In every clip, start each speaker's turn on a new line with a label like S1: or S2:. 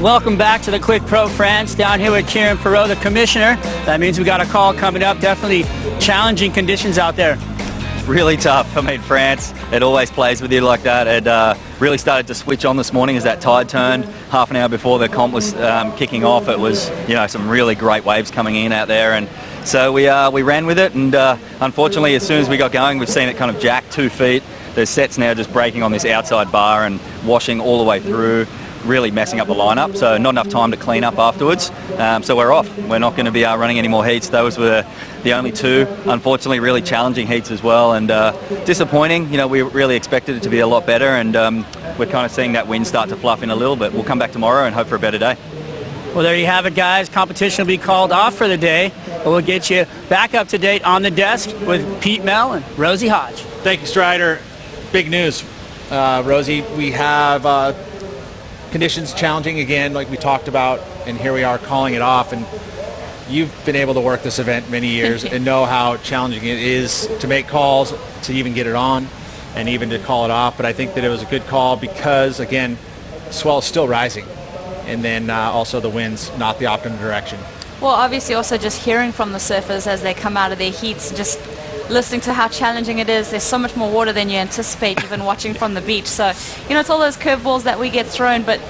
S1: Welcome back to the Quik Pro France. Down here with Kieran Perot, the commissioner. That means we got a call coming up. Definitely challenging conditions out there.
S2: Really tough. I mean, France, it always plays with you like that. It really started to switch on this morning as that tide turned. Half an hour before the comp was kicking off, it was, you know, some really great waves coming in out there, and so we ran with it. And unfortunately, as soon as we got going, we've seen it kind of jack 2 feet. The set's now just breaking on this outside bar and washing all the way through, really messing up the lineup, so not enough time to clean up afterwards. So we're off. We're not going to be running any more heats. Those were the only two. Unfortunately, really challenging heats as well, and disappointing. You know, we really expected it to be a lot better, and we're kind of seeing that wind start to fluff in a little bit. We'll come back tomorrow and hope for a better day.
S1: Well, there you have it, guys. Competition will be called off for the day, but we'll get you back up to date on the desk with Pete Mel and Rosie Hodge.
S3: Thank you, Strider. Big news, Rosie. We have conditions challenging again, like we talked about, and here we are calling it off. And you've been able to work this event many years and know how challenging it is to make calls, to even get it on, and even to call it off. But I think that it was a good call because, again, swell is still rising, and then also the wind's not the optimum direction.
S4: Well, obviously also just hearing from the surfers as they come out of their heats, just listening to how challenging it is. There's so much more water than you anticipate even watching from the beach. So, you know, it's all those curveballs that we get thrown, but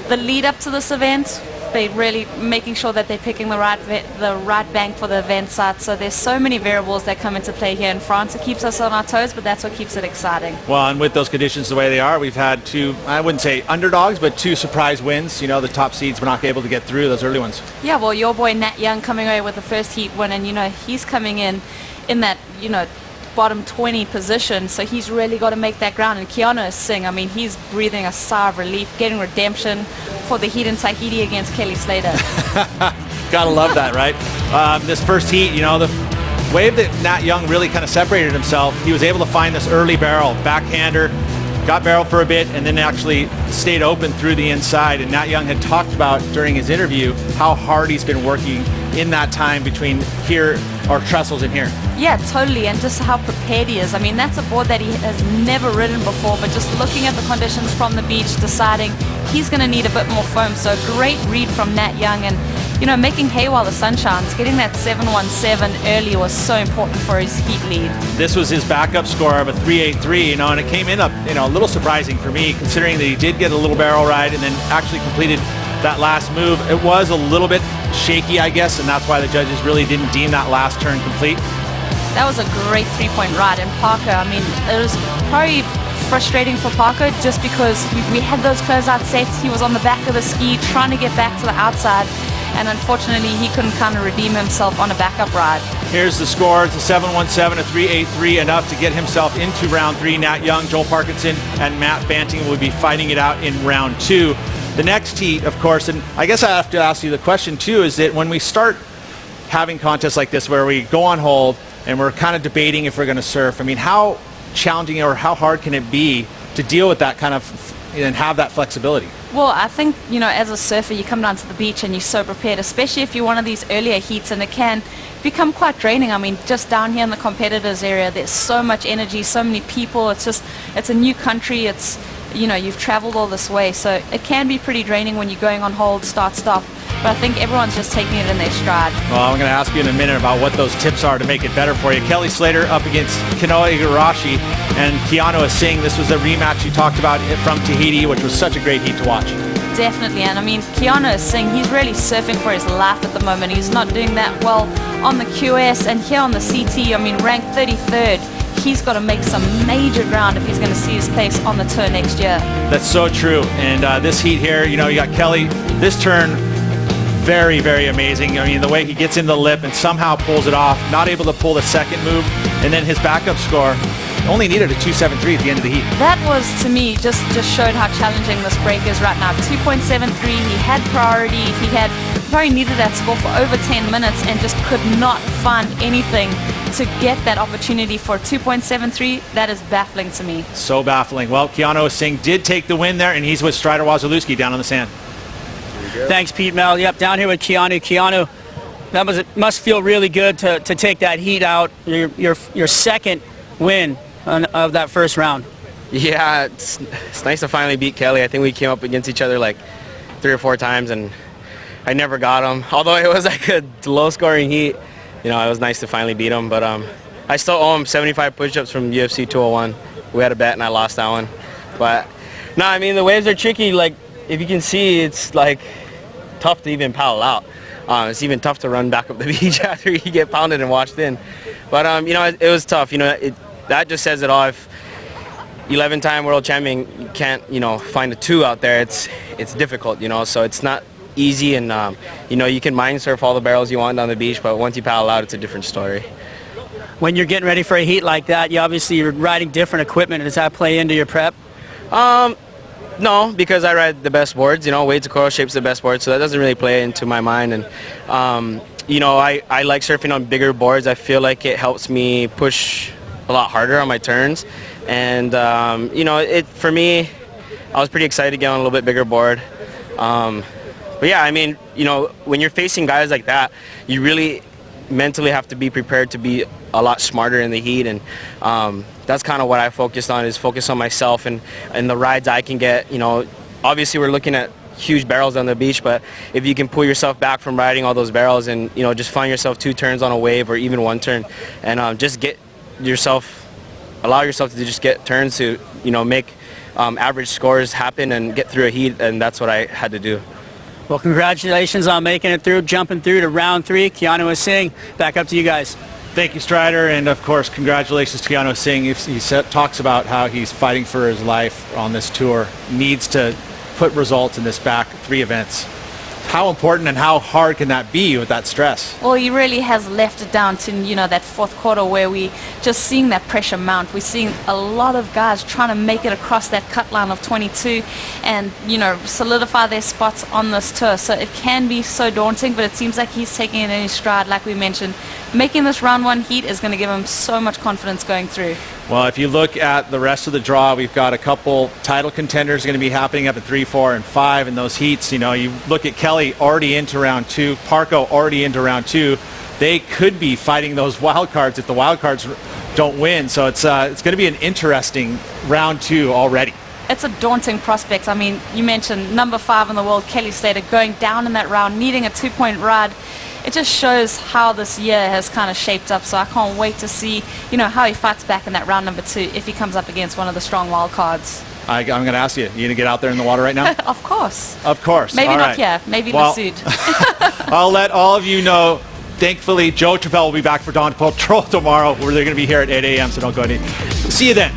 S4: the lead up to this event, they really making sure that they're picking the right bank for the event site. So there's so many variables that come into play here in France. It keeps us on our toes, but that's what keeps it exciting.
S3: Well, and with those conditions the way they are, we've had two, I wouldn't say underdogs, but two surprise wins. You know, the top seeds were not able to get through those early ones.
S4: Yeah, well, your boy Nat Young coming away with the first heat win, and, you know, he's coming in that, you know, bottom 20 position, so he's really got to make that ground. And Culs Nus, I mean, he's breathing a sigh of relief, getting redemption for the heat in Tahiti against Kelly Slater.
S3: Gotta love that, right? This first heat, you know, the wave that Nat Young really kind of separated himself, he was able to find this early barrel, backhander, got barreled for a bit, and then actually stayed open through the inside. And Nat Young had talked about during his interview how hard he's been working in that time between here, or trestles in here.
S4: Yeah, totally, and just how prepared he is. I mean, that's a board that he has never ridden before, but just looking at the conditions from the beach, deciding he's going to need a bit more foam. So great read from Nat Young, and, you know, making hay while the sun shines. Getting that 717 early was so important for his heat lead.
S3: This was his backup score of a 383, you know, and it came in a little surprising for me, considering that he did get a little barrel ride and then actually completed that last move. It was a little bit shaky, I guess, and that's why the judges really didn't deem that last turn complete.
S4: That was a great three-point ride. And Parker, I mean, it was probably frustrating for Parker just because we had those closeout sets. He was on the back of the ski trying to get back to the outside, and unfortunately he couldn't kind of redeem himself on a backup ride. Here's the score. It's a 717, a 383, enough to get himself into round 3. Nat Young, Joel Parkinson, and Matt Banting will be fighting it out in round 2. The next heat, of course, and I guess I have to ask you the question too, is that when we start having contests like this where we go on hold and we're kind of debating if we're going to surf, I mean, how challenging or how hard can it be to deal with that kind of and have that flexibility? Well, I think, you know, as a surfer, you come down to the beach and you're so prepared, especially if you're one of these earlier heats, and it can become quite draining. I mean, just down here in the competitors area, there's so much energy, so many people. It's a new country. It's, you know, you've traveled all this way, so it can be pretty draining when you're going on hold, start, stop. But I think everyone's just taking it in their stride. Well, I'm going to ask you in a minute about what those tips are to make it better for you. Kelly Slater up against Kanoa Igarashi and Culs Nus. This was a rematch you talked about from Tahiti, which was such a great heat to watch. Definitely, and I mean, Culs Nus, he's really surfing for his life at the moment. He's not doing that well on the QS, and here on the CT, I mean, ranked 33rd. He's got to make some major ground if he's going to see his place on the tour next year. That's so true. And this heat here, you know, you got Kelly, this turn, very, very amazing. I mean, the way he gets in the lip and somehow pulls it off, not able to pull the second move, and then his backup score only needed a 273 at the end of the heat. That was, to me, just showed how challenging this break is right now. 2.73, he had priority, he probably needed that score for over 10 minutes and just could not find anything to get that opportunity for 2.73. That is baffling to me. So baffling. Well, Culs Nus did take the win there, and he's with Strider Wazalewski down on the sand.
S1: Thanks, Pete Mel. Yep, down here with Culs Nus. That must feel really good to take that heat out. Your second win of that first round.
S5: Yeah, it's nice to finally beat Kelly. I think we came up against each other like 3 or 4 times, and I never got him. Although it was like a low-scoring heat, you know, it was nice to finally beat him. But I still owe him 75 push-ups from UFC 201. We had a bet, and I lost that one. But no, I mean, the waves are tricky. Like, if you can see, it's like tough to even paddle out. It's even tough to run back up the beach after you get pounded and washed in. But you know, it was tough. You know, that just says it all. If 11-time world champion, you can't, you know, find a 2 out there. It's difficult, you know. So it's not easy, and you know, you can mind surf all the barrels you want down the beach, but once you paddle out, it's a different story.
S1: When you're getting ready for a heat like that, you're riding different equipment. Does that play into your prep?
S5: No, because I ride the best boards. You know, Wade Socorro Shape's the best board, so that doesn't really play into my mind. And you know, I like surfing on bigger boards. I feel like it helps me push a lot harder on my turns. And you know, for me, I was pretty excited to get on a little bit bigger board. But yeah, I mean, you know, when you're facing guys like that, you really mentally have to be prepared to be a lot smarter in the heat, and that's kind of what I focused on, is focus on myself and the rides I can get. You know, obviously we're looking at huge barrels on the beach, but if you can pull yourself back from riding all those barrels and, you know, just find yourself 2 turns on a wave or even 1 turn, and just allow yourself to just get turns to, you know, make average scores happen and get through a heat, and that's what I had to do.
S1: Well, congratulations on making it through, jumping through to round 3. Keanu Singh, back up to you guys.
S3: Thank you, Strider, and of course, congratulations to Keanu Singh. He talks about how he's fighting for his life on this tour, needs to put results in this back 3 events. How important and how hard can that be with that stress?
S4: Well, he really has left it down to, you know, that 4th quarter where we just seeing that pressure mount. We're seeing a lot of guys trying to make it across that cut line of 22 and, you know, solidify their spots on this tour. So it can be so daunting, but it seems like he's taking it in his stride, like we mentioned. Making this round 1 heat is going to give him so much confidence going through.
S3: Well, if you look at the rest of the draw, we've got a couple title contenders going to be happening up at 3, 4, and 5 in those heats. You know, you look at Kelly already into round 2, Parko already into round 2. They could be fighting those wild cards if the wild cards don't win. So it's going to be an interesting round 2 already.
S4: It's a daunting prospect. I mean, you mentioned number 5 in the world, Kelly Slater, going down in that round, needing a 2-point ride. It just shows how this year has kind of shaped up, so I can't wait to see, you know, how he fights back in that round number 2 if he comes up against one of the strong wild cards.
S3: I'm going to ask you, you going to get out there in the water right now?
S4: Of course.
S3: Of course.
S4: Maybe
S3: all
S4: not
S3: right.
S4: here. Maybe
S3: well,
S4: Lasoud.
S3: I'll let all of you know. Thankfully, Joe Travell will be back for Dawn Patrol tomorrow, where they're going to be here at 8 a.m., so don't go any. See you then.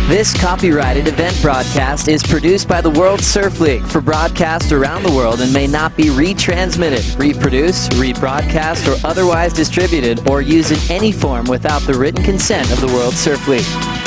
S6: This copyrighted event broadcast is produced by the World Surf League for broadcast around the world and may not be retransmitted, reproduced, rebroadcast, or otherwise distributed or used in any form without the written consent of the World Surf League.